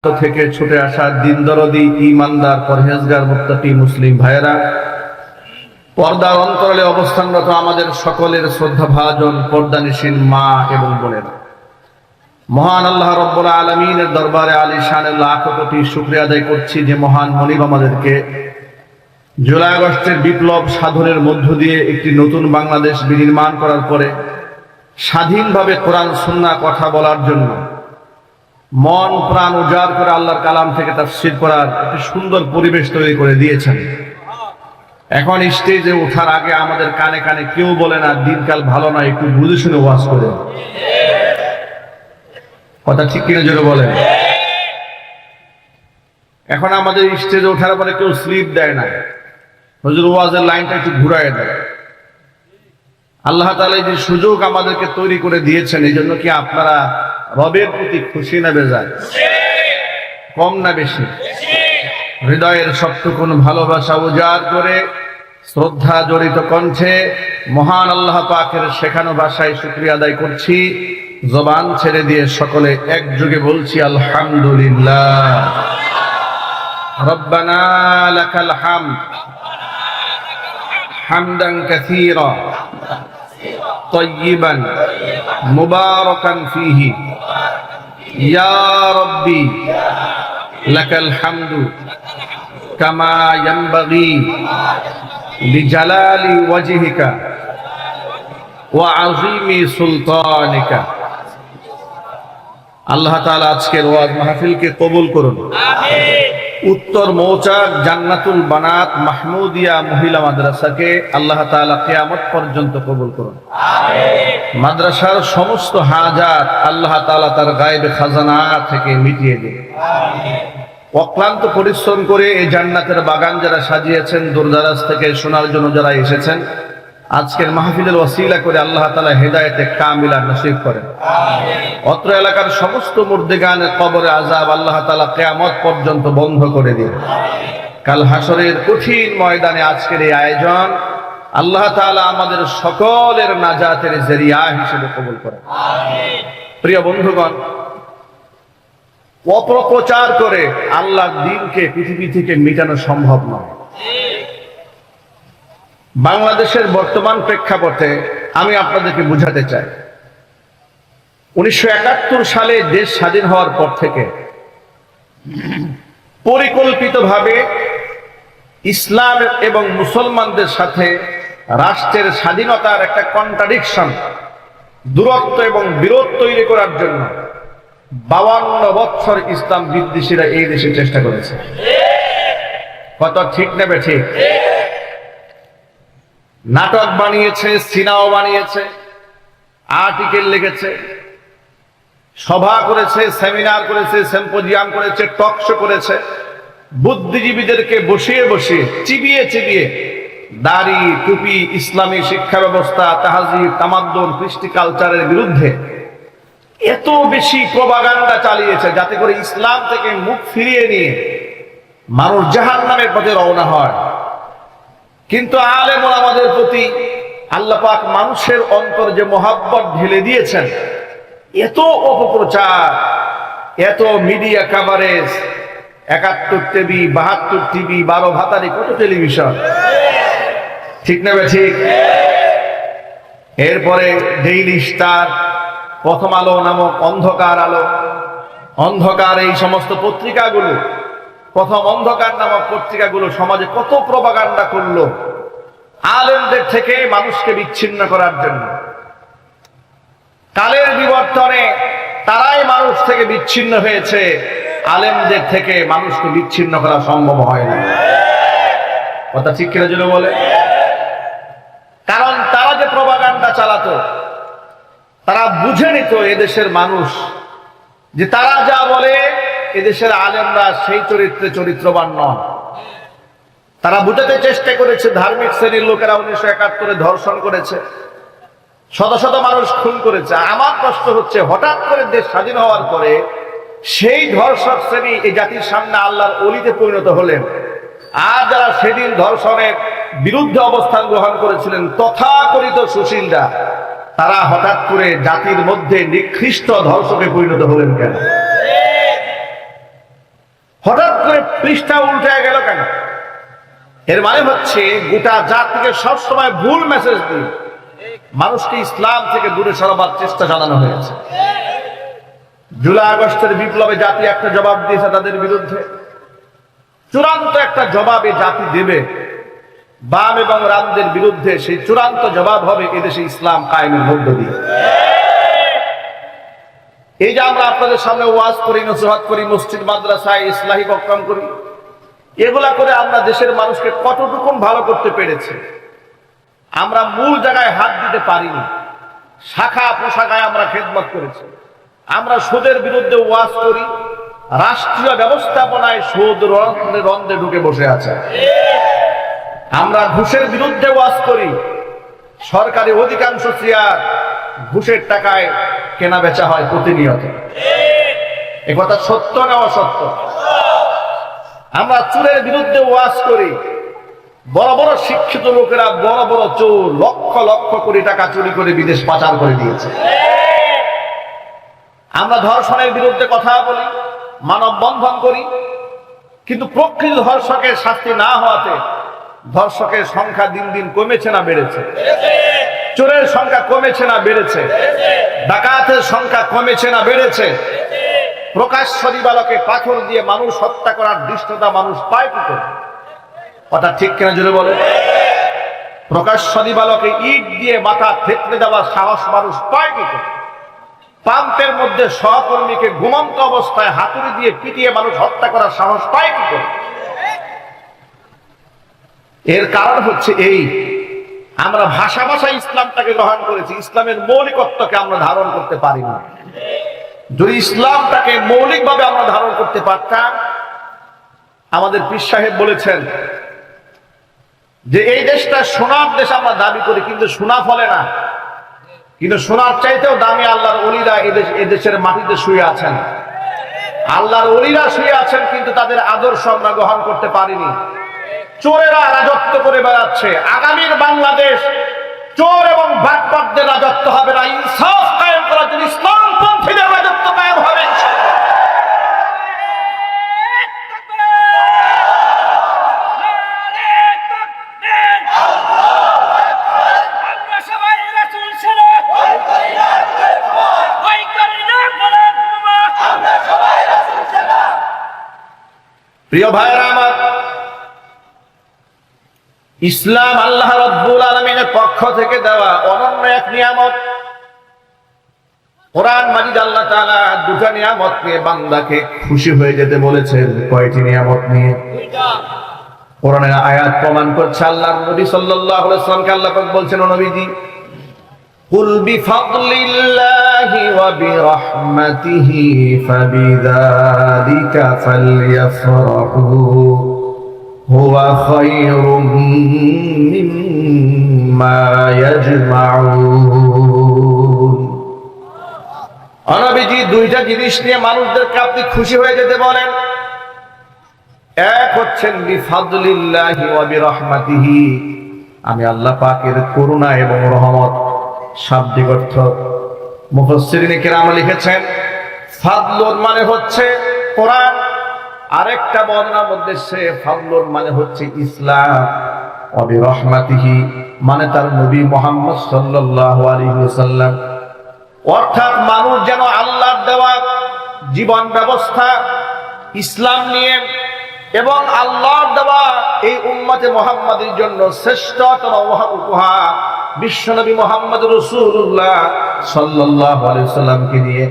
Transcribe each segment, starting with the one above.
থেকে ছুটে আসা দিন দরদি ঈমানদার পরহেজগার মুত্তাকি মুসলিম ভাইয়েরা, পর্দার অন্তরালে অবস্থানরত আমাদের সকলের শ্রদ্ধাভাজন পর্দানিশীন মা এবং বোনেরা, মহান আল্লাহ রাব্বুল আলামিনের দরবারে আলিশানে লাখ কোটি শুকরিয়া আদায় করছি যে মহান মনিব আমাদেরকে জুলাই আগস্টের বিপ্লব সাধনের মধ্য দিয়ে একটি নতুন বাংলাদেশ বিনির্মাণ করার পরে স্বাধীনভাবে কোরআন সুন্নাহ কথা বলার জন্য মন প্রাণ উজাড় করে আল্লাহর কালাম থেকে তাফসীর করার একটি সুন্দর পরিবেশ তৈরি করে দিয়েছেন। এখন স্টেজে ওঠার আগে আমাদের কানে কানে কেউ বলে না দিনকাল ভালো না, একটু বুঝে শুনে ওয়াজ করে। কথা ঠিক কিনা জোরে বলেন। এখন আমাদের স্টেজে ওঠার পরে কেউ স্লিপ দেয় না, হুজুর ওয়াজের লাইনটা একটু ঘুরায় দেয়। আল্লাহ তাআলা যে সুযোগ আমাদেরকে তৈরি করে দিয়েছেন, এই জন্য কি আপনারা রবের প্রতি খুশি না বেজার? কম না বেশি? হৃদয়ের সবটুকুন ভালোবাসা উজাড় করে শ্রদ্ধা জড়িত কণ্ঠে মহান আল্লাহ পাকের শেখানো ভাষায় শুকরিয়া আদায় করছি। জবান ছেড়ে দিয়ে সকলে একযোগে বলছি আলহামদুলিল্লাহ। রব্বানা লাকাল হামদ হামদান কাসীরা طيبا مباركا فيه يا ربي لك الحمد كما ينبغي لجلال وجهك وعظيم سلطانك। আল্লাহ তাআলা আজকের ওয়াজ মাহফিলকে কবুল করুন। উত্তর মৌচাক জান্নাতুল বানাত মাহমুদিয়া মহিলা মাদ্রাসাকে আল্লাহ তাআলা কিয়ামত পর্যন্ত কবুল করুন। মাদ্রাসার সমস্ত হাজাত আল্লাহ তাআলা তার গায়েবে খাজানা থেকে মিটিয়ে দিন। অক্লান্ত পরিশ্রম করে এই জান্নাতের বাগান যারা সাজিয়েছেন, দূরদারাজ থেকে শোনার জন্য যারা এসেছেন, আজকের মাহফিলের ওসিলা করে আল্লাহ তাআলা হেদায়েতে কামিলা নসিব করেন। অত্র এলাকার সমস্ত মুর্দেগানের কবরে আযাব আল্লাহ তাআলা কিয়ামত পর্যন্ত বন্ধ করে দিন। কাল হাসরের কঠিন ময়দানে আজকের এই আয়োজন আল্লাহ তাআলা আমাদের সকলের নাজাতের জরিয়া হিসেবে কবুল করেন। প্রিয় বন্ধুগণ, অপপ্রচার করে আল্লাহর দ্বীনকে পৃথিবী থেকে মিটানো সম্ভব নয়। বাংলাদেশের বর্তমান প্রেক্ষাপটে আমি আপনাদেরকে বুঝাতে চাই, 1971 সালে দেশ স্বাধীন হওয়ার পর থেকে পরিকল্পিতভাবে ইসলাম এবং মুসলমানদের সাথে রাষ্ট্রের স্বাধীনতার একটা কন্ট্রাডিকশন, দূরত্ব এবং বিরোধ তৈরি করার জন্য 52 বছর ইসলাম বিদ্বেষীরা এই দেশে চেষ্টা করেছে। কত ঠিক নেবে? ঠিক। নাটক বানিয়েছে, সিনেমা বানিয়েছে, আর্টিকেল লিখেছে, সভা করেছে, সেমিনার করেছে, সিম্পোজিয়াম করেছে, টক শো করেছে, বুদ্ধিজীবীদেরকে বসিয়ে বসিয়ে চিবিয়ে চিবিয়ে দাড়ি টুপি, ইসলামী শিক্ষা ব্যবস্থা, তাহজিব, তামাদ্দুন, কৃষ্টি কালচারের বিরুদ্ধে এত বেশি প্রপাগান্ডা চালিয়েছে যাতে করে ইসলাম থেকে মুখ ফিরিয়ে নিয়ে মানুষ জাহান্নামের পথে রওনা হয়। কিন্তু আলেম ওলামাদের প্রতি আল্লাহ পাক মানুষের অন্তর যে মহাব্বত ঢেলে দিয়েছেন, এত অপপ্রচার, এত মিডিয়া কভারেজ, 71 টিভি, 72 টিভি, 12 ভাতারি, কত টেলিভিশন, ঠিক না? ঠিক। এরপরে ডেইলি স্টার, প্রথম আলো নামক অন্ধকার আলো, অন্ধকার, এই সমস্ত পত্রিকাগুলো, প্রথম অন্ধকার নামক পত্রিকাগুলো সমাজে কত প্রপাগান্ডা করলো আলেমদের থেকে মানুষকে বিচ্ছিন্ন করার জন্য। কালের বিবর্তনে তারাই মানুষ থেকে বিচ্ছিন্ন হয়েছে, আলেমদের থেকে মানুষকে বিচ্ছিন্ন করা সম্ভব হয় না। কথা ঠিক কিনা জন্য বলে? কারণ তারা যে প্রপাগান্ডা চালাতো, তারা বুঝে নিত এদেশের মানুষ যে তারা যা বলে এদেশের আলেমরা সেই চরিত্রে চরিত্রবান নন। তারা বুঝাতে চেষ্টা করেছে ধার্মিক শ্রেণীর লোকেরা 1971 ধর্ষণ করেছে, শত শত মানুষ খুন করেছে। আমার প্রশ্ন হচ্ছে, হঠাৎ করে দেশ স্বাধীন হওয়ার পরে সেই ধর্ষক শ্রেণী এই জাতির সামনে আল্লাহর ওলিতে পরিণত হলেন, আর যারা সেদিন ধর্ষণের বিরুদ্ধে অবস্থান গ্রহণ করেছিলেন তথাকথিত সুশীলরা, তারা হঠাৎ করে জাতির মধ্যে নিকৃষ্ট ধর্ষকে পরিণত হলেন কেন? হঠাৎ করে পৃষ্ঠা উল্টে গেল কেন? এর মানে হচ্ছে গোটা জাতিকে সবসময় ভুল মেসেজ দিয়ে মানুষকে ইসলাম থেকে দূরে সরাবার চেষ্টা চালানো হয়েছে। জুলাই আগস্টের বিপ্লবে জাতি একটা জবাব দিয়েছে তাদের বিরুদ্ধে, চূড়ান্ত একটা জবাব এই জাতি দেবে বাম এবং রামদের বিরুদ্ধে। সেই চূড়ান্ত জবাব হবে এদেশে ইসলাম কায়েমের মধ্য দিয়ে। এই যে আমরা আপনাদের সামনে ওয়াজ করি, নসিহত করি, মসজিদ মাদ্রাসায় ইসলাহি প্রোগ্রাম করি, এগুলা করে আমরা দেশের মানুষকে কতটুকুন ভালো করতে পেরেছি? আমরা মূল জায়গায় হাত দিতে পারিনি, শাখা প্রশাখায় আমরা খেদমত করেছি। আমরা সুদের বিরুদ্ধে ওয়াজ করি, রাষ্ট্রীয় ব্যবস্থাপনায় সুদ রন্ধে রন্ধে ঢুকে বসে আছে। আমরা ঘুষের বিরুদ্ধে ওয়াজ করি, সরকারি অধিকাংশ চেয়ার ঘুষের টাকায় কেনা বেচা হয় প্রতিনিয়ত। এ কথা সত্য না অসত্য? আমরা চোরের বিরুদ্ধে ওয়াজ করি, বড় বড় শিক্ষিত লোকেরা বড় বড় চোর লক্ষ লক্ষ কোটি টাকা চুরি করে বিদেশ পাচার করে দিয়েছে। আমরা ধর্ষণের বিরুদ্ধে কথা বলি, মানববন্ধন করি, কিন্তু প্রকৃত ধর্ষকের শাস্তি না হওয়াতে ধর্ষকের সংখ্যা দিন দিন কমেছে না বেড়েছে? চোরের সংখ্যা কমেছে না বেড়েছে? ডাকাতের সংখ্যা কমেছে না বেড়েছে? প্রকাশ্য দিবালোকে পাথর দিয়ে মানুষ হত্যা করার দৃষ্টতা মানুষ পায় কি করে? কথা ঠিক কিনা জোরে বলে? প্রকাশ্য দিবালোকে ইট দিয়ে মাথা থেতলে দেওয়ার সাহস মানুষ পায় কি করে? পাম্পের মধ্যে সহকর্মীকে ঘুমন্ত অবস্থায় হাতুড়ি দিয়ে পিটিয়ে মানুষ হত্যা করার সাহস পায় কি করে? এর কারণ হচ্ছে এই, আমরা ভাষা ভাষায় ইসলামটাকে গ্রহণ করেছি, ইসলামের মৌলিকত্বকে আমরা ধারণ করতে পারি না। যদি ইসলামটাকে মৌলিকভাবে আমরা ধারণ করতে পারতাম, আমাদের পীর সাহেব বলেছেন যে এই দেশটা সোনার দেশ আমরা দাবি করি, কিন্তু সোনা ফলে না, কিন্তু সোনার চাইতেও দামি আল্লাহর ওলিরা এদেশের মাটিতে শুয়ে আছেন। আল্লাহর ওলিরা শুয়ে আছেন, কিন্তু তাদের আদর্শ আমরা গ্রহণ করতে পারিনি। চোরেরা রাজত্ব করে বেড়াচ্ছে। আগামীর বাংলাদেশ চোর এবং বাটপারদের রাজত্ব হবে না, ইনসাফ কায়েম করার জন্য ইসলামপন্থীদের রাজত্ব কায়েম হবে। প্রিয় ভাইরা আমার, ইসলাম আল্লাহ রাব্বুল আলামিনের পক্ষ থেকে দেওয়া অনন্য এক নিয়ামত। কোরআন মাজিদ আল্লাহ তাআলা দুটো নিয়ামত নিয়ে বান্দাকে খুশি হয়ে যেতে বলেছেন। কয়টি নিয়ামত নিয়ে? কোরআনের আয়াত প্রমাণ করছে। আল্লাহর নবী সাল্লাল্লাহু আলাইহি ওয়াসাল্লামকে আল্লাহ পাক বলছেন, ও নবীজি, কুল বিফাদলিল্লাহি ওয়া বিরাহমাতিহি ফাবিযালিকা ফালইফরাহু হুয়া খায়রুম মিম্মা ইয়াজমাউন। নবীজি দুইটা জিনিস নিয়ে মানুষদেরকে আপনি খুশি হয়ে যেতে বলেন। এক হচ্ছেন বিফাদলিল্লাহি ওয়া বিরাহমাতিহি, আমি আল্লাহ পাকের করুণা এবং রহমত। শাব্দিক অর্থ মুফাসসিরিনে কেরাম লিখেছেন, ফাদলুন মানে হচ্ছে কোরআন, আরেকটা বর্ণনার মধ্যে সে ফাদলুন মানে হচ্ছে ইসলাম, ওয়া বিরাহমাতিহি মানে তার নবী মুহাম্মদ সাল্লাল্লাহু আলাইহি ওয়াসাল্লাম। অর্থাৎ মানুষ যেন আল্লাহর দেওয়া জীবন ব্যবস্থা ইসলাম নিয়ে এবং আল্লাহর দেওয়া এই উম্মতে মুহাম্মাদের জন্য শ্রেষ্ঠতম উপহার বিশ্বনবী মুহাম্মদ রাসূলুল্লাহ সাল্লাল্লাহু আলাইহি ওয়াসাল্লামকে নিয়ে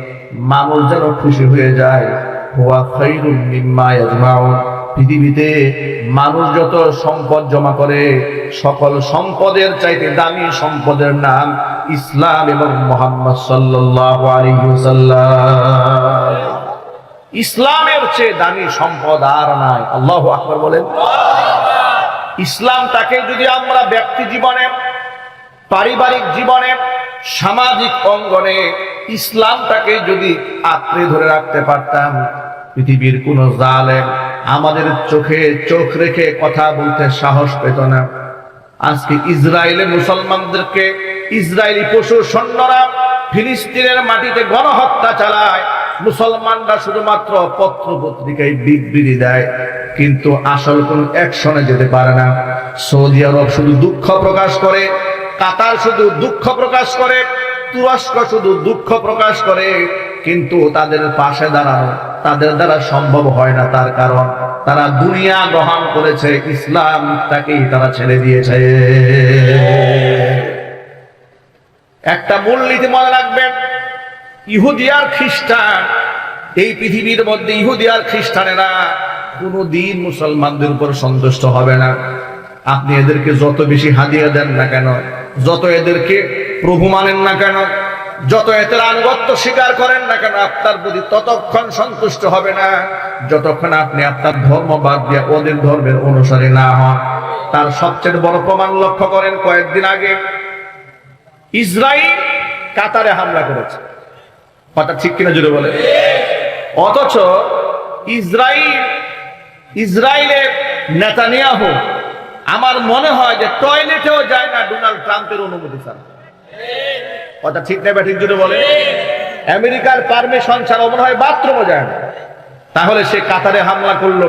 মানুষ যেন খুশি হয়ে যায়। হুয়া খায়রুম মিম্মা ইয়াজমাউন, পৃথিবীতে মানুষ যত সম্পদ জমা করে সকল সম্পদের চাইতে দামি সম্পদের নাম ইসলাম এবং মুহাম্মদ সাল্লাল্লাহু আলাইহি ওয়াসাল্লাম। ইসলামের চেয়ে দামি সম্পদ আর নাই। আল্লাহু আকবার বলেন। ইসলামটাকে যদি আমরা ব্যক্তি জীবনে, পারিবারিক জীবনে, সামাজিক অঙ্গনে ইসলামটাকে যদি আঁকড়ে ধরে রাখতে পারতাম, পৃথিবীর কোন জালেম আমাদের চোখে চোখ রেখে কথা বলতে সাহস পেত না। আজকে ইসরায়েলে মুসলমানদেরকে ইসরায়েলি পশু সৈন্যরা ফিলিস্তিনের মাটিতে গণহত্যা চালায়, মুসলমানরা শুধুমাত্র পত্র পত্রিকায় বিবৃতি দেয়, কিন্তু আসল কোন অ্যাকশনে যেতে পারে না। সৌদি আরব শুধু দুঃখ প্রকাশ করে, কাতার শুধু দুঃখ প্রকাশ করে, তুরস্ক শুধু দুঃখ প্রকাশ করে, কিন্তু তাদের পাশে দাঁড়ানো তাদের দ্বারা সম্ভব হয় না। তার কারণ তারা দুনিয়া গ্রহণ করেছে, ইসলামটাকেই তারা ছেড়ে দিয়েছে। একটা মূলনীতি মনে রাখবেন, ইহুদি আর খ্রিস্টান, এই পৃথিবীর মধ্যে ইহুদি আর খ্রিস্টানেরা কোনদিন মুসলমানদের উপর সন্তুষ্ট হবে না। আপনি এদেরকে যত বেশি হাদিয়া দেন না কেন, যত এদেরকে প্রভু মানেন না কেন, যত এদের আনুগত্য স্বীকার করেন না কেন, আপনার প্রতি ততক্ষণ সন্তুষ্ট হবে না যতক্ষণ আপনি আপনার ধর্ম বাদ দিয়ে ওদের ধর্মের অনুসারী না হন। তার সবচেয়ে বড় প্রমাণ লক্ষ্য করেন, কয়েকদিন আগে ইসরায়েল কাতারে হামলা করেছে। কথা ঠিক কিনা জুড়ে বলে? অথচ ইসরায়েলের নেতানিয়াহু আমার মনে হয় যে টয়লেটেও যায় না ডোনাল্ড ট্রাম্পের অনুমতি ছাড়া। কথা ঠিক না ব্যাঠিক জুড়ে বলে? আমেরিকার পারমিশন ছাড়া মনে হয় বাথরুমও যায় না। তাহলে সে কাতারে হামলা করলো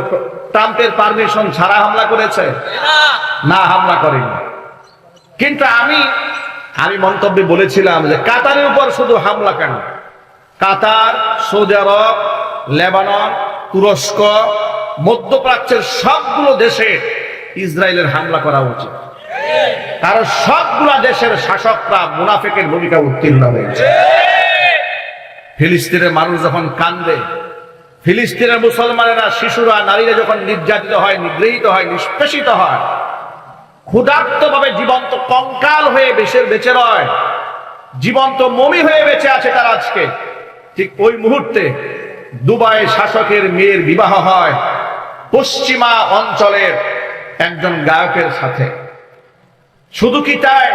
ট্রাম্পের পারমিশন ছাড়া হামলা করেছে? না, হামলা করেনি। কিন্তু আমি মন্তব্যে বলেছিলাম যে কাতারের উপর শুধু হামলা কেন, কাতার, সৌদি আরব, লেবানন, তুরস্ক, মধ্যপ্রাচ্যের সবগুলো দেশে ইসরায়েলের হামলা করা উচিত। কারণ সবগুলা দেশের শাসকরা মুনাফিকের ভূমিকা উত্তীর্ণ হয়েছে। ফিলিস্তিনের মানুষ যখন কান্দে, ফিলিস্তিনের মুসলমানেরা, শিশুরা, নারীরা যখন নির্যাতিত হয়, নিগৃহীত হয়, নিষ্পেষিত হয়, ক্ষুধার্ত ভাবে জীবন্ত কঙ্কাল হয়ে বেঁচে রয়, জীবন্ত মমি হয়ে বেঁচে আছে তারা আজকে, ঠিক ওই মুহূর্তে দুবাই শাসকের মেয়ের বিবাহ হয় পশ্চিমা অঞ্চলের একজন গায়কের সাথে। শুধু কি তাই,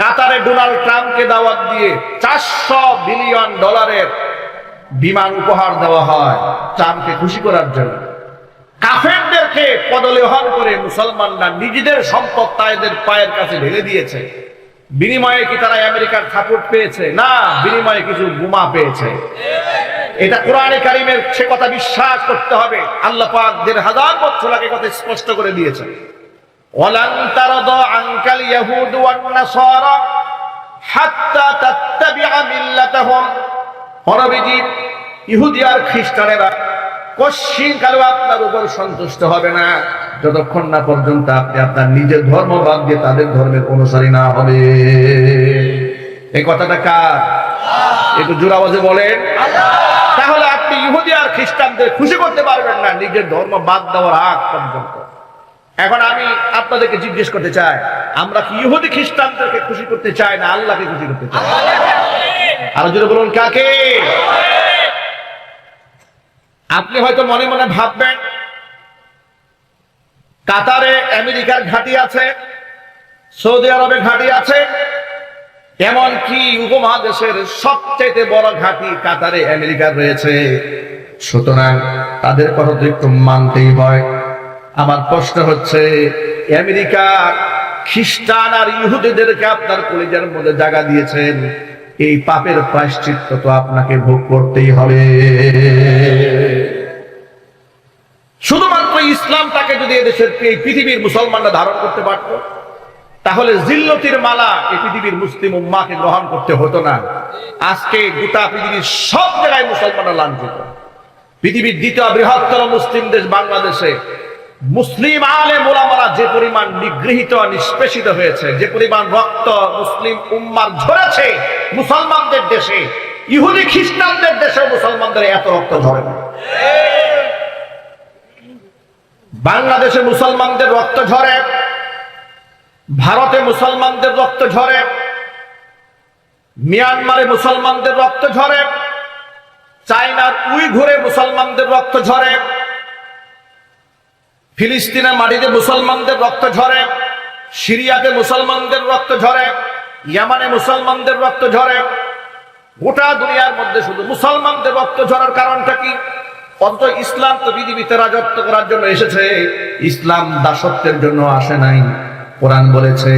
কাতারে ডোনাল্ড ট্রাম্পকে দাওয়াত দিয়ে $400 বিলিয়ন বিমান উপহার দেওয়া হয় ট্রাম্পকে খুশি করার জন্য। কাফেরদেরকে পদলেহন করে মুসলমানরা নিজেদের সম্পদ তাদের পায়ের কাছে ঢেলে দিয়েছে। বিনিময়ে কি তারা আমেরিকার সাপোর্ট পেয়েছে? না, বিনিময়ে কিছু বোমা পেয়েছে। এটা কোরআনে কারিমের, সে কথা বিশ্বাস করতে হবে। আল্লাহ পাক 1000 বছর আগে কথা স্পষ্ট করে দিয়েছেন, ওয়ালান তারদা আনকাল ইয়াহুদ ওয়ান নাসারা হাত্তা তাত্তাবিআ মিল্লাতাহুম। নবীজি, ইহুদি আর খ্রিস্টানেরা কশিনকালেও আপনার উপর সন্তুষ্ট হবে না যতক্ষণ না পর্যন্ত আপনি আপনার নিজের ধর্ম বাদ দিয়ে তাদের ধর্মের অনুসারী না হবে। এই কথাটা কার? একটু জোরে আওয়াজে বলেন। তাহলে আপনি ইহুদি আর খ্রিস্টানদের খুশি করতে পারবেন না নিজের ধর্ম বাদ দেওয়ার আগ পর্যন্ত। এখন আমি আপনাদেরকে জিজ্ঞেস করতে চাই, আমরা কি ইহুদি খ্রিস্টানদেরকে খুশি করতে চাই না আল্লাহকে খুশি করতে চাই? আর জোরে বলুন, কাকে? আপনি হয়তো মনে মনে ভাববেন, কাতারে আমেরিকার ঘাঁটি আছে, সৌদি আরবে ঘাঁটি আছে, এমনকি উপমহাদেশের সবচেয়ে বড় ঘাঁটি কাতারে আমেরিকার রয়েছে, সুতরাং তাদের কথা তো একটু মানতেই হয়। আমার প্রশ্ন হচ্ছে, আমেরিকা খ্রিস্টান আর ইহুদিদেরকে আপনার কলিজার মধ্যে জায়গা দিয়েছেন, এই পাপের প্রায়শ্চিত্ত তো আপনাকে ভোগ করতেই হবে। শুধুমাত্র ইসলামটাকে যদি এদেশের এই পৃথিবীর মুসলমানরা ধারণ করতে পারত, তাহলে জিল্লতির মালা এই পৃথিবীর মুসলিম উম্মাহকে গ্রহণ করতে হতো না। আজকে গোটা পৃথিবীর সব জায়গায় মুসলমানরা লাঞ্ছিত। পৃথিবীর দ্বিতীয় বৃহত্তর মুসলিম দেশ বাংলাদেশে মুসলিম আলেম ওলামারা যে পরিমাণ নিগৃহীত, নিষ্পেষিত হয়েছে, যে পরিমাণ রক্ত মুসলিম উম্মার ঝরেছে মুসলমানদের দেশে, ইহুদি খ্রিস্টানদের দেশে মুসলমানদের এত রক্ত ঝরে না। বাংলাদেশে মুসলমানদের রক্ত ঝরে, ভারতে মুসলমানদের রক্ত ঝরে, মিয়ানমারে মুসলমানদের রক্ত ঝরে, চায়নার উইঘুরে মুসলমানদের রক্ত ঝরে, ফিলিস্তিনের মাটিতে মুসলমানদের রক্ত ঝরে, সিরিয়াতে মুসলমানদের রক্ত ঝরে, ইয়ামানে মুসলমানদের রক্ত ঝরে। গোটা দুনিয়ার মধ্যে শুধু মুসলমানদের রক্ত ঝরার কারণটা কি? অন্তত ইসলাম তো পৃথিবীতে রাজত্ব করার জন্য এসেছে, ইসলাম দাসত্বের জন্য আসে নাই। কোরআন বলেছে,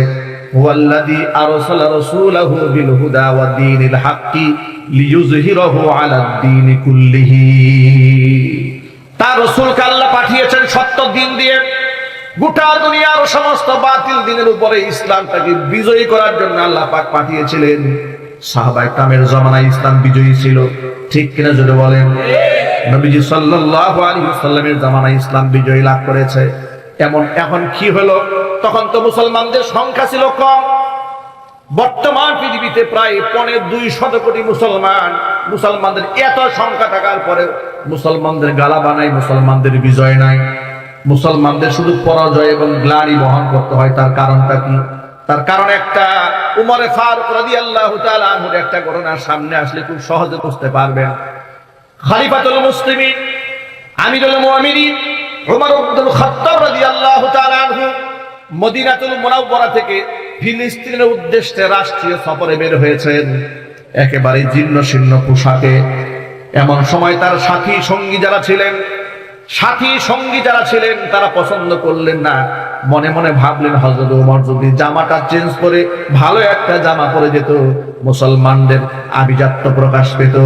হুয়াল্লাযী আরসালা রাসূলাহু বিল হুদা ওয়া দীনিল হাক্কি লিইয়ুযহিরাহু আলাদ-দীনি কুল্লিহি। তার রাসূলকে আল্লাহ পাঠিয়েছেন সত্য দিন দিয়ে, গোটা দুনিয়ার সমস্ত বাতিল দিনের উপরে ইসলামটাকে বিজয়ী করার জন্য আল্লাহ পাক পাঠিয়েছিলেন। সাহাবায়ে কেরামের জামানায় ইসলাম বিজয়ী ছিল, ঠিক কিনা জোরে বলেন? নবীজি সাল্লাল্লাহু আলাইহি ওয়াসাল্লামের জামানায় ইসলাম বিজয় লাভ করেছে। এখন কি হলো? তখন তো মুসলমানদের সংখ্যা ছিল কম। বর্তমান পৃথিবীতে প্রায় 2.25 কোটি মুসলমানদের এত সংখ্যা থাকার পরে মুসলমানদের গালাবা নাই, মুসলমানদের বিজয় নাই, মুসলমানদের শুধু পরাজয় এবং গ্লানি বহন করতে হয়। তার কারণটা কি? তার কারণ একটা, উমরে ফারুক রাদিয়াল্লাহু তাআলা আনহুর একটা ঘটনা সামনে আসলে খুব সহজে বুঝতে পারবেন। খলিফাতুল মুসলিমিন, আমিরুল মুমিনিন উমর ইবনুল খাত্তাব রাদিয়াল্লাহু তাআলা আনহু মদিনাতুল মুনাওয়ারা থেকে ফিলিস্তিনের উদ্দেশ্যে রাষ্ট্রীয় সফরে বের হয়েছেন, একেবারে জীর্ণ শীর্ণ পোশাকে। এমন সময় তার সাথী সঙ্গী যারা ছিলেন তারা পছন্দ করলেন না। মনে মনে ভাবলেন, হযরত ওমর যদি জামাটা চেঞ্জ করে ভালো একটা জামা পরে যেত, মুসলমানদের আভিজাত্য প্রকাশ পেত।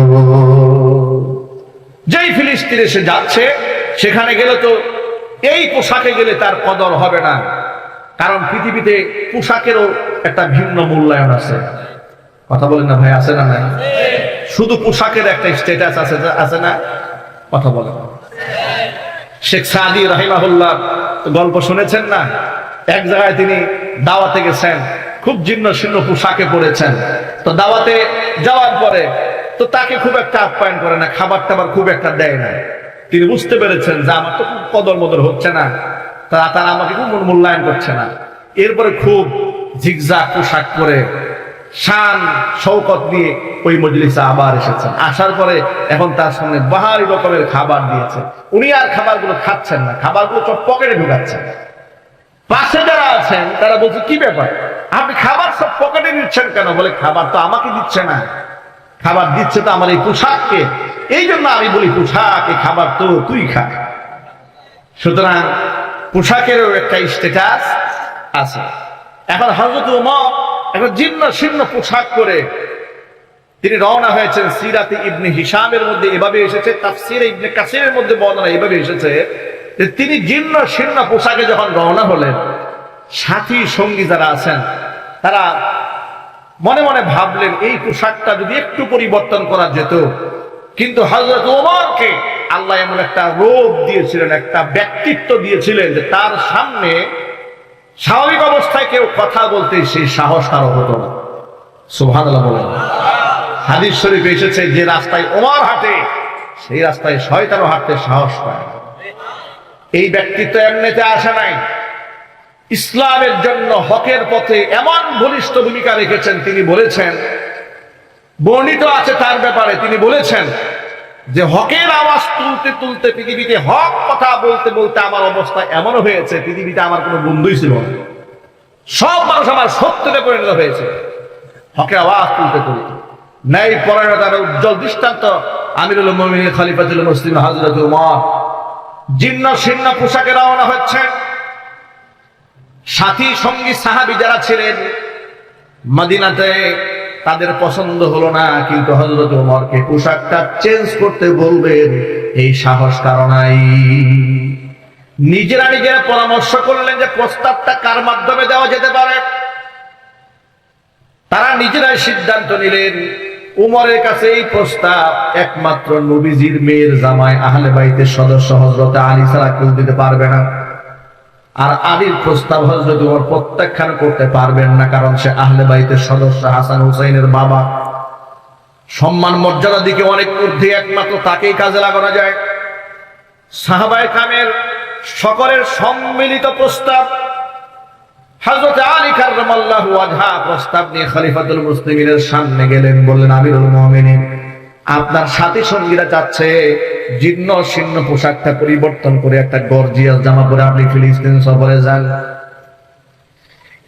যেই ফিলিস্তিনে সে যাচ্ছে, সেখানে গেলে তো এই পোশাকে গেলে তার কদর হবে না, কারণ পৃথিবীতে পোশাকেরও একটা ভিন্ন মূল্যায়ন আছে। কথা বলেন না ভাই, আছে না? নাই? শুধু পোশাকের একটা স্ট্যাটাস আছে না? কথা বলেন। শেখ সাদি রাহিমাহুল্লাহ গল্প শুনেছেন না? এক জায়গায় তিনি দাওয়াতে গেছেন, খুব জীর্ণ শীর্ণ পোশাকে পড়েছেন। তো দাওয়াতে যাওয়ার পরে তো তাকে খুব একটা আপ্যায়ন করে না, খাবার টাবার খুব একটা দেয় না। তিনি বুঝতে পেরেছেন যে আমার তো খুব কদর মদর হচ্ছে না, তারা আমাকে খুব মূল্যায়ন করছে না। এরপরে খুব ঝিকঝাক পোশাক পরে শান শৌকত নিয়ে ওই মজলিসে আবার এসেছেন। আসার পরে এখন তার সামনে বাহারি রকমের খাবার দিয়েছে। উনি আর খাবারগুলো খাচ্ছেন না, খাবারগুলো সব পকেটে ঢুকাচ্ছেন। পাশে যারা আছেন তারা বলছে, কি ব্যাপার, আপনি খাবার সব পকেটে নিচ্ছেন কেন? বলে, খাবার তো আমাকে দিচ্ছে না, খাবার দিচ্ছে তো আমার এই পোশাককে, এই জন্য আমি বলি পোশাক, এই খাবার তো তুই খা। সুতরাং পোশাকেরও একটা স্ট্যাটাস আছে। এখন হযরত ওমর এখন জীর্ণ শীর্ণ পোশাক পরে তিনি রওনা হয়েছেন। সিরাতে ইবনে হিশামের মধ্যে এভাবে এসেছে, তাফসীরে ইবনে কাসিরের মধ্যে বর্ণনা এভাবে এসেছে যে তিনি জীর্ণ শীর্ণ পোশাকে যখন রওনা হলেন, সাথী সঙ্গী যারা আছেন তারা মনে মনে ভাবলেন, এই পোশাকটা যদি একটু পরিবর্তন করা যেত। কিন্তু হযরত ওমরকে আল্লাহ এমন একটা রূপ দিয়েছিলেন, একটা ব্যক্তিত্ব দিয়েছিলেন যে তার সামনে স্বাভাবিক অবস্থায় কেউ কথা বলতে সেই সাহস কারো হতো না। সুবহানাল্লাহ বলেন। হাদিস শরীফে এসেছে, যে রাস্তায় ওমর হাঁটে সেই রাস্তায় শয়তানও হাঁটতে সাহস পায়। এই ব্যক্তিত্ব এমনিতে আসে নাই, ইসলামের জন্য হকের পথে এমন বলিষ্ঠ ভূমিকা রেখেছেন। তিনি বলেছেন, বর্ণিত আছে তার ব্যাপারে, তিনি বলেছেন যে হকের আওয়াজ তুলতে তুলতে পৃথিবীতে হক কথা বলতে বলতে আমার অবস্থা এমন হয়েছে, পৃথিবীতে আমার কোনো বন্ধুই ছিল না, সব মানুষ আমার সত্যতে পরিণত হয়েছে হকের আওয়াজ তুলতে তুলতে। ন্যায় পরায়ণতার উজ্জ্বল দৃষ্টান্ত আমিরুল মুমিনিন খলিফাতুল মুসলিমিন হযরত ওমর জীর্ণ শীর্ণ পোশাকে রওনা হচ্ছেন। সাথী সঙ্গী সাহাবী যারা ছিলেন মদিনাতে, তাদের পছন্দ হলো না, কিন্তু হযরত ওমরকে পোশাকটা চেঞ্জ করতে বলবেন এই সাহস কারো নাই। নিজেরা পরামর্শ করলেন যে প্রস্তাবটা কার মাধ্যমে দেওয়া যেতে পারে। তারা নিজেরাই সিদ্ধান্ত নিলেন, উমরের কাছে এই প্রস্তাব একমাত্র নবীজির মেয়ের জামাই আহলে বাইতের সদস্য হযরত আলী ছাড়া কেউ দিতে পারবে না। আর আলীর প্রস্তাব হযরত ওমর প্রত্যাখ্যান করতে পারবেন না, কারণ সে আহলে বাইতের সদস্য, হাসান হুসাইনের বাবা। সম্মান মর্যাদার দিকে অনেক ঊর্ধ্বে, একমাত্র তাকেই কাজে লাগানো যায়। সাহাবায়ে কেরামের সকলের সম্মিলিত প্রস্তাব। হযরত আলী কাররামাল্লাহু ওয়াজহা প্রস্তাব নিয়ে খলিফাতুল মুসলিমিনের সামনে গেলেন, বললেন, আমিরুল মুমিনিন, আপনার সাথী সঙ্গীরা চাচ্ছে জীর্ণ শীর্ণ পোশাকটা পরিবর্তন করে একটা গর্জিয়াস জামা পরে আপনি ফিলিস্তিন সফরে যান।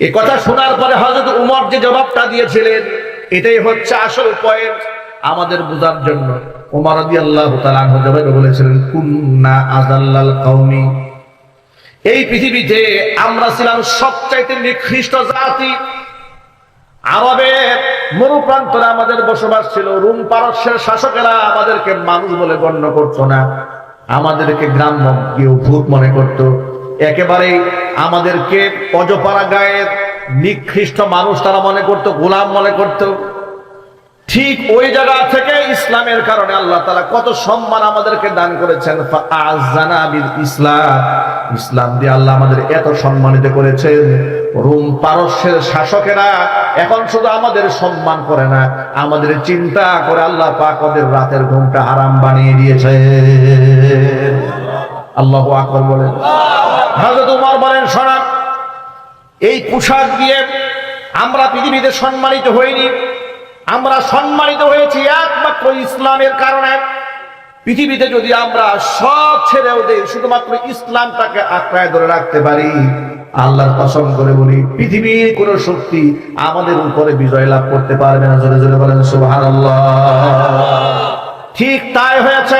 এই কথা শোনার পরে হযরত ওমর যে জবাবটা দিয়েছিলেন, এটাই হচ্ছে আসল পয়েন্ট আমাদের বোঝার জন্য। ওমর রাদিয়াল্লাহু তাআলা আনহু জবাবে বলেছিলেন, কুন্না আযাল্লাল কওমি, এই পৃথিবীতে আমরা ছিলাম সবচাইতে নিকৃষ্ট জাতি। আরবের মরু প্রান্তরে আমাদের বসবাস ছিল। রোম পারস্যের শাসকেরা আমাদেরকে মানুষ বলে গণ্য করতো না, আমাদেরকে গ্রাম্য কেউ ভূত মনে করত, একেবারে আমাদেরকে অজপাড়া গায়ের নিকৃষ্ট মানুষ তারা মনে করত, গোলাম মনে করত। ঠিক ওই জায়গা থেকে ইসলামের কারণে আল্লাহ তাআলা কত সম্মান আমাদেরকে দান করেছেন। ফাআযানা বিল ইসলাম, ইসলাম দিয়ে আল্লাহ আমাদের এত সম্মানিত করেছেন। রোম পারস্যের শাসকেরা এখন শুধু আমাদের সম্মান করে না, আমাদের চিন্তা করে আল্লাহ পাক ওদের রাতের ঘুমটা হারাম বানিয়ে দিয়েছে। আল্লাহু আকবার বলেন। হযরত ওমর বলেন, শোনা, এই পোশাক দিয়ে আমরা পৃথিবীতে সম্মানিত হইনি, আমরা সম্মানিত হয়েছি একমাত্র ইসলামের কারণে। পৃথিবীতে যদি আমরা সব ছেড়েও দেই, শুধুমাত্র ইসলামটাকে আঁকড়ায় ধরে রাখতে পারি, আল্লাহর কসম করে বলি, পৃথিবীর কোন শক্তি আমাদের উপরে বিজয় লাভ করতে পারবে না। জোরে জোরে বলেন সুবহানাল্লাহ। ঠিক তাই হয়েছে।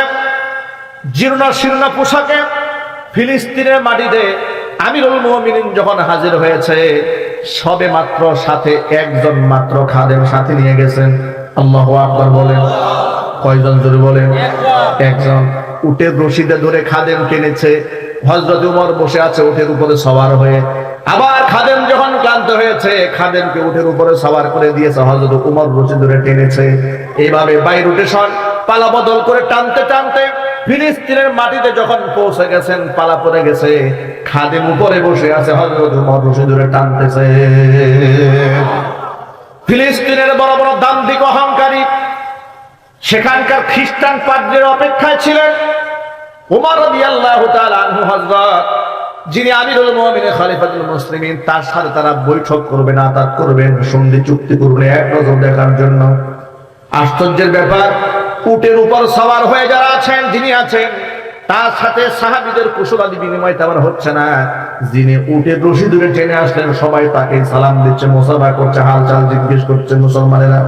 জীর্ণ শীর্ণ পোশাকে ফিলিস্তিনের মাটিতে আমিরুল মুমিনিন যখন হাজির হয়েছে, সবে মাত্র সাথে একজন মাত্র খাদেম সাথে নিয়ে গেছেন। আল্লাহু আকবার বলেন। কয়জন? জোরে বলেন। একজন। উটের রশিদে ধরে খাদেম টেনেছে। হযরত ওমর বসে আছে উটের উপরে সওয়ার হয়ে। আবার খাদেম যখন ক্লান্ত হয়েছে, খাদেমকে উটের উপরে সওয়ার করে দিয়েছে, হযরত ওমর রশি ধরে টেনেছে। এইভাবে বাই রোটেশন পালা বদল করে টানতে টানতে ফিলিস্তিনের মাটিতে যখন পৌঁছে গেছেন, পালা পড়ে গেছে, খাদেম উপরে বসে আছে, হযরত ওমর রশি ধরে টানতেছে। ফিলিস্তিনের বড় বড় দাম্ভিক অহংকারী সেখানকার খ্রিস্টান পাদ্রীর অপেক্ষায় ছিলেন। ওমর রাদিয়াল্লাহু তাআলা আনহু হযরত, যিনি আমিরুল মুমিনিন খলিফাতুল মুসলিমিন, তার সাথে তারা বৈঠক করবেন, আতাত করবেন, সন্ধি চুক্তি করবেন এক নজর দেখার জন্য। আশ্চর্যের ব্যাপার, উটের উপর সওয়ার হয়ে যারা আছেন, যিনি আছেন, তার সাথে সাহাবীদের কুশলাদি বিনিময় তেমন হচ্ছে না। যিনি উটের রশি ধরে টেনে আসলেন, সবাই তাকে সালাম দিচ্ছে, মুসাফা করছে, হালচাল জিজ্ঞেস করছে। মুসলমানেরা,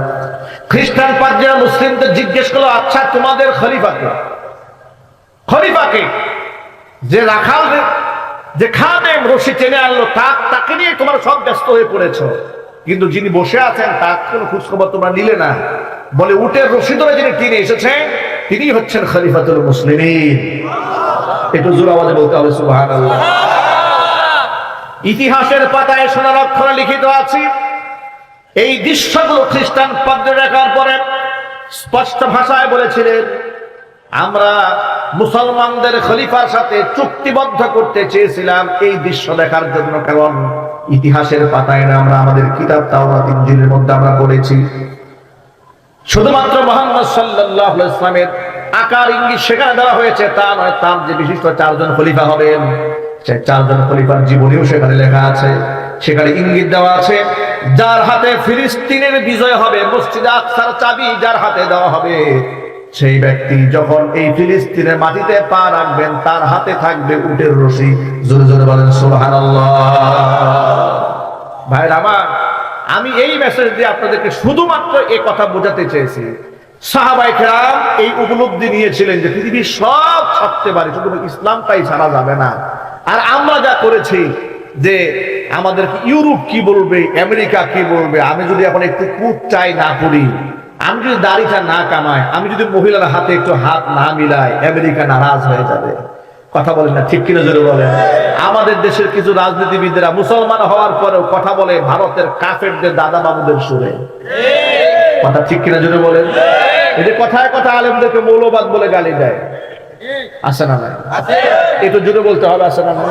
খ্রিস্টান পাদ্রীরা মুসলিমদের জিজ্ঞেস করলো, আচ্ছা তোমাদের খলিফাকে, খলিফাকে যে রাখাল, যে খাদেম রশি টেনে আনলো, তাকে নিয়ে তোমরা সব ব্যস্ত হয়ে পড়েছো, কিন্তু যিনি বসে আছেন তার কোনো খোঁজখবর তোমরা নিলে না। বলে উটের রশি ধরে যিনি টেনে এসেছেন, তিনি হচ্ছেন খলিফাতুল মুসলিমিন। একটু জোরে আওয়াজে বলতে হবে সুবহানাল্লাহ। ইতিহাসের পাতায় সোনার অক্ষরে লিখিত আছে। এই দৃশ্যগুলো খ্রিস্টান পাদ্রী দেখার পরে স্পষ্ট ভাষায় বলেছিলেন, আমরা মুসলমানদের খলিফার সাথে চুক্তিবদ্ধ করতে চেয়েছিলাম এই দৃশ্য দেখার জন্য। কারণ ইতিহাসের পাতায় না, আমরা আমাদের কিতাব তাওরাত ইনজিলের মধ্যে আমরা পড়েছি, শুধুমাত্র মুহাম্মদ সাল্লাল্লাহু আলাইহি ওয়াসাল্লামের আকার ইঙ্গিত সেখানে দেওয়া হয়েছে, তা নয় তার যে বিশিষ্ট চারজন খলিফা হবেন, সেই চারজন খলিফার জীবনীও সেখানে লেখা আছে। সেখানে ইঙ্গিত দেওয়া আছে, যার হাতে ফিলিস্তিনের বিজয় হবে, মসজিদে আকসার চাবি যার হাতে দেওয়া হবে, সেই ব্যক্তি যখন এই ফিলিস্তিনের মাটিতে পা রাখবেন, তার হাতে থাকবে উটের রশি। জোরে জোরে বলেন সুবহানাল্লাহ। ভাইরা আমার, আমি এই মেসেজ দিয়ে আপনাদেরকে শুধুমাত্র এই কথা বোঝাতে চেয়েছি, সাহাবায়ে কেরাম এই উপলব্ধি নিয়েছিলেন যে পৃথিবীর সব ছাড়তে পারে, শুধু ইসলামটাই ছাড়া যাবে না। আর আমরা যা করেছি, যে আমাদেরকে ইউরোপ কি বলবে, আমেরিকা কি বলবে, আমি যদি এখন একটু কুট চাই না করি, আমি যদি দাড়িটা না কামাই, আমি যদি মহিলার হাতে একটু হাত না মিলাই, আমেরিকা নারাজ হয়ে যাবে। কথা বলেন না, ঠিক কিনা জোরে বলেন। আমাদের দেশের কিছু রাজনীতিবিদরা মুসলমান হওয়ার পরেও কথা বলে ভারতের কাফেরদের দাদা বাবুদের সুরে। কথা ঠিক কিনা জোরে বলেন। এই যে কথায় কথা আলেমদেরকে মৌলবাদ বলে গালি দেয়, আছে না ভাই? একটু জোরে বলতে হবে, আছে না ভাই?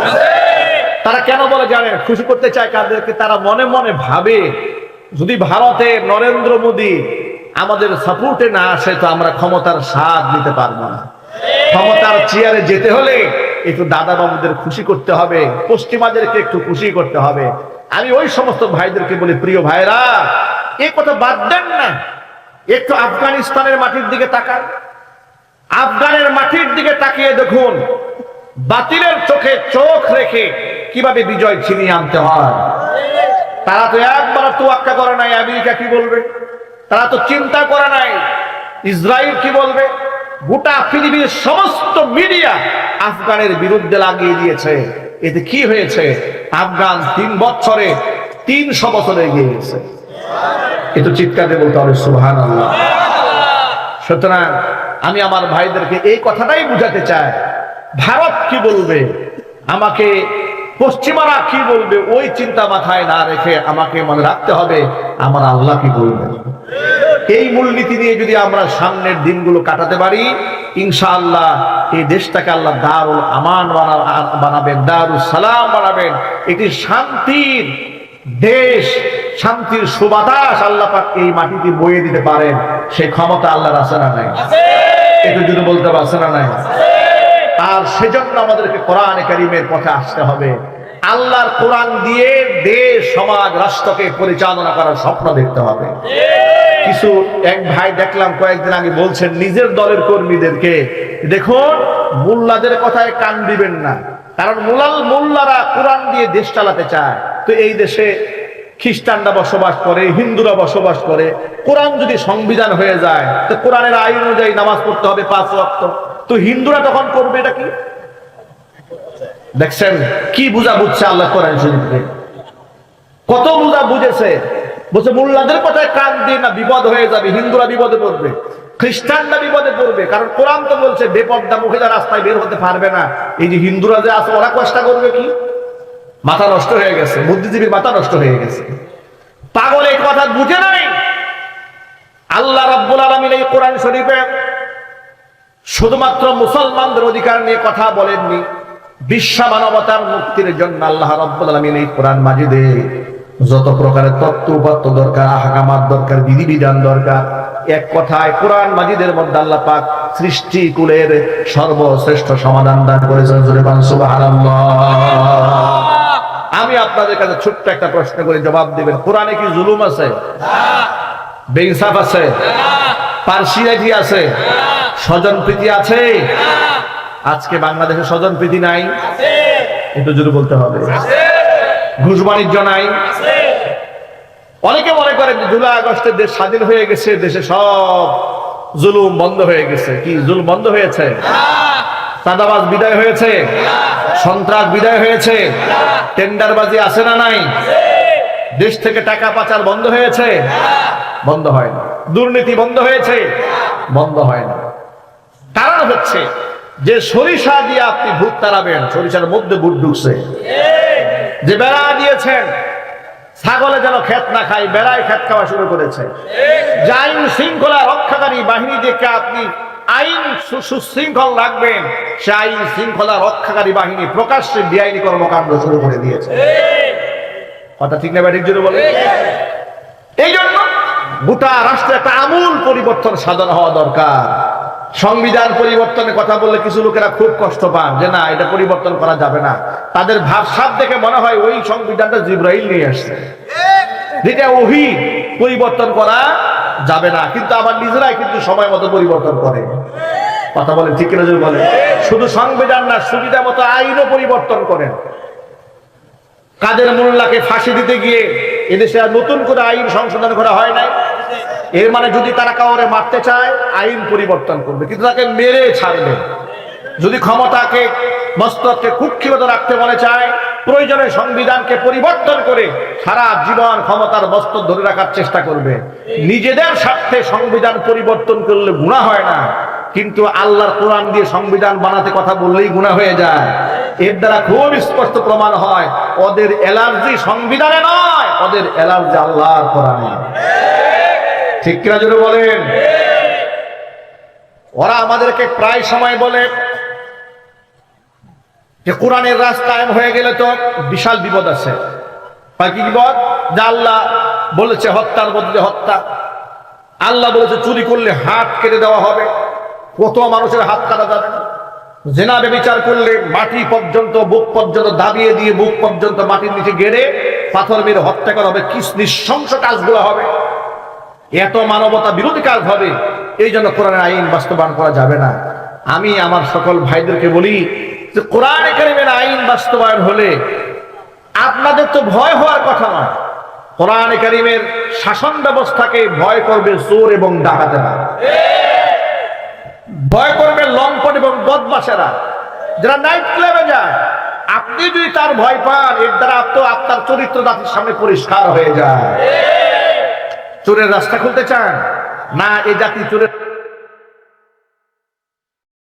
তারা কেন বলে জানেন? খুশি করতে চায় কাদেরকে? তারা মনে মনে ভাবে, যদি ভারতে নরেন্দ্র মোদী আমাদের সাপোর্টে না আসে, তো আমরা ক্ষমতার স্বাদ নিতে পারবো না। ক্ষমতার চেয়ারে যেতে হলে একটু দাদা বাবুদের খুশি করতে হবে, পশ্চিমাদেরকে একটু খুশি করতে হবে। আমি ওই সমস্ত ভাইদেরকে বলি, প্রিয় ভাইরা, এই কথা বাদ দেন না, একটু আফগানিস্তানের মাটির দিকে তাকান। আফগানের মাটির দিকে তাকিয়ে দেখুন, বাতিলের চোখে চোখ রেখে কিভাবে বিজয় ছিনিয়ে আনতে হয়। তারা তো একবার তোয়াক্কা করে নাই আমেরিকা কি বলবে, তারা তো চিন্তা করে নাই ইসরায়েল কি বলবে। গোটা পৃথিবীর সমস্ত মিডিয়া আফগানের বিরুদ্ধে লাগিয়ে দিয়েছে। এতে কি হয়েছে? আফগান 3 বছরে 300 বছর এগিয়ে গেছে। একটু চিৎকার দিয়ে বলতে হবে সুবহানাল্লাহ। সুতরাং আমি আমার ভাইদেরকে এই কথাটাই বুঝাতে চাই, ভারত কি বলবে, আমাকে পশ্চিমারা কি বলবে, ওই চিন্তা মাথায় না রেখে আমাকে মনে রাখতে হবে আমার আল্লাহ কি বলবেন। এই মূলনীতি নিয়ে যদি আমরা সামনের দিনগুলো কাটাতে পারি, ইনশাআল্লাহ এই দেশটাকে আল্লাহ দারুল আমান বানাবেন, দারুল সালাম বানাবেন। এটি শান্তির দেশ, শান্তির সুবাতাস আল্লাহ পাক এই মাটিতে বয়ে দিতে পারেন, সেই ক্ষমতা আল্লাহর আছে না নাই? একটু যদি বলতে পারছে না নাই? আর সেজন্য আমাদেরকে কোরআন কারীমের পথে আসতে হবে। আল্লাহর কোরআন দিয়ে দেশ, সমাজ, রাষ্ট্রকে পরিচালনা করার স্বপ্ন দেখতে হবে। কিছু এক ভাই দেখলাম কয়েকদিন আগে বলছেন নিজের দলের কর্মীদেরকে, দেখুন মোল্লাদের কথায় কান দিবেন না, কারণ মোল্লারা কোরআন দিয়ে দেশ চালাতে চায়। তো এই দেশে খ্রিস্টানরা বসবাস করে, হিন্দুরা বসবাস করে, কোরআন যদি সংবিধান হয়ে যায় তো কোরআনের আইন অনুযায়ী নামাজ পড়তে হবে 5 ওয়াক্ত। তো হিন্দুরা তখন করবে এটা কি? দেখছেন কি বুঝা বুঝছে আল্লাহ কোরআন শরীফে, কত বুঝা বুঝেছে। বলছে মোল্লাদের কথায় কান দিয়ে না, বিপদ হয়ে যাবে, হিন্দুরা বিপদে পড়বে, খ্রিস্টানরা বিপদে পড়বে। কারণ কোরআন তো বলছে বেপর্দা মহিলা রাস্তায় বের হতে পারবে না। এই যে হিন্দুরা যে আছে ওরা চেষ্টা করবে কি? মাথা নষ্ট হয়ে গেছে, বুদ্ধিজীবীর মাথা নষ্ট হয়ে গেছে, পাগল এই কথা বুঝে নাই। আল্লাহ রাব্বুল আলামিন এই কোরআন শরীফে শুধুমাত্র মুসলমানদের অধিকার নিয়ে কথা বলেননি, বিশ্ব মানবতার মুক্তির জন্য আল্লাহ রাব্বুল আলামিন এই কোরআন মাজিদে যত প্রকারের তত্ত্ব উপাত্ত দরকার, আহকামাত দরকার, বিধিবিধান দরকার, এক কথায় কোরআন মাজিদের মধ্যে আল্লাহ পাক সৃষ্টি কুলের সর্বশ্রেষ্ঠ সমাধান দান করেছেন। সুবহানাল্লাহ। আমি আপনাদের কাছে ছোট্ট একটা প্রশ্ন করে জবাব দিবেন, কোরআনে কি জুলুম আছে? বেইনসাফ আছে? পার্সিয়ালি আছে? স্বজনপ্রীতি আছে? আজকে বাংলাদেশে স্বজনপ্রীতি নাই? একটু জোরে বলতে হবে। ঘুষ বাণিজ্য নাই? অনেকে মনে করেন যে জুলাই আগস্টে দেশ স্বাধীন হয়ে গেছে, দেশে সব জুলুম বন্ধ হয়ে গেছে। কি জুলুম বন্ধ হয়েছে? চাঁদাবাজ বিদায় হয়েছে? সন্ত্রাস বিদায় হয়েছে? টেন্ডারবাজি আছে না নাই? দেশ থেকে টাকা পাচার বন্ধ হয়েছে? বন্ধ হয় না। দুর্নীতি বন্ধ হয়েছে? বন্ধ হয় না। কারণ হচ্ছে যে সরিষা দিয়ে আপনি ভূত তাড়াবেন, সরিষার মধ্যে ভূত ঢুকছে। যে বেড়া দিয়েছেন ছাগলে যেন ক্ষেত না খায়, বেড়ায় ক্ষেত খাওয়া শুরু করেছে। যে আইন শৃঙ্খলা রক্ষাকারী বাহিনী দেখে আপনি আইন সুশৃঙ্খল রাখবেন, সে আইন শৃঙ্খলা রক্ষাকারী বাহিনী প্রকাশ্যে বেআইনি কর্মকাণ্ড শুরু করে দিয়েছে। কথা ঠিক না ব্যাঠিক জোরে বলে? এই জন্য গোটা রাষ্ট্রে একটা আমূল পরিবর্তন সাধন হওয়া দরকার। সংবিধান পরিবর্তনের কথা বললে কিছু লোকেরা খুব কষ্ট পান, যে না এটা পরিবর্তন করা যাবে না। তাদের ভাবসাব দেখে মনে হয় ওই সংবিধানটা জিবরাইল নিয়ে আসছে, যেটা ওহী, পরিবর্তন করা যাবে না। কিন্তু আবার নিজেরাই কিন্তু সময় মতো পরিবর্তন করে। কথা বলেন ঠিক কিনা যদি বলেন? শুধু সংবিধান না, সুবিধা মতো আইনও পরিবর্তন করেন। কাদের মোল্লাকে ফাঁসি দিতে গিয়ে এদেশে আর নতুন করে আইন সংশোধন করা হয় নাই। এর মানে যদি তারা কাউরে মারতে চায় আইন পরিবর্তন করবে, কিন্তু তাকে মেরে ছাড়বে। যদি ক্ষমতাকে মস্তককে কুক্ষিগত রাখতে মনে চায়, প্রয়োজনে সংবিধানকে পরিবর্তন করে সারা জীবন ক্ষমতার মস্তক ধরে রাখার চেষ্টা করবে। নিজেদের স্বার্থে সংবিধান পরিবর্তন করলে গুনাহ হয় না, কিন্তু আল্লাহর কোরআন দিয়ে সংবিধান বানাতে কথা বললেই গুনাহ হয়ে যায়। এর দ্বারা খুব স্পষ্ট প্রমাণ হয় ওদের অ্যালার্জি সংবিধানে নয়, ওদের অ্যালার্জি আল্লাহর কোরআনে। ঠিক কিনা জোরে বলেন? ওরা আমাদেরকে প্রায় সময় বলে যে কোরআনের রাজ কায়েম হয়ে গেলে তো বিশাল বিপদ আছে। কি বিপদ? যে আল্লাহ বলেছে হত্যার বদলে হত্যা, আল্লাহ বলেছে চুরি করলে হাত কেটে দেওয়া হবে, কত মানুষের হাত কাটা যাবে না, জেনা ব্যভিচার করলে মাটি পর্যন্ত, বুক পর্যন্ত দাবিয়ে দিয়ে বুক পর্যন্ত মাটির নিচে গেড়ে পাথর মেরে হত্যা করা হবে, কি নৃশংস কাজগুলো হবে, এত মানবতা বিরোধী কাজ হবে। এই জন্য কোরআনের আইন বাস্তবায়ন করা যাবে না। আমি আমার সকল ভাইদেরকে বলি যে কোরআনে কারীমের আইন বাস্তবায়ন হলে আপনাদের তো ভয় হওয়ার কথা নয়। কোরআনে কারীমের শাসন ব্যবস্থাকে ভয় করবে চোর এবং ডাকাতেরা, ভয় করবে লম্পট এবং বদমাশেরা, যারা নাইট ক্লাবে যায়। আপনি যদি তার ভয় পান, এর দ্বারা আপনার চরিত্র জাতির সামনে পরিষ্কার হয়ে যায়। চোরের রাস্তা খুলতে চান না? এই জাতি চোরের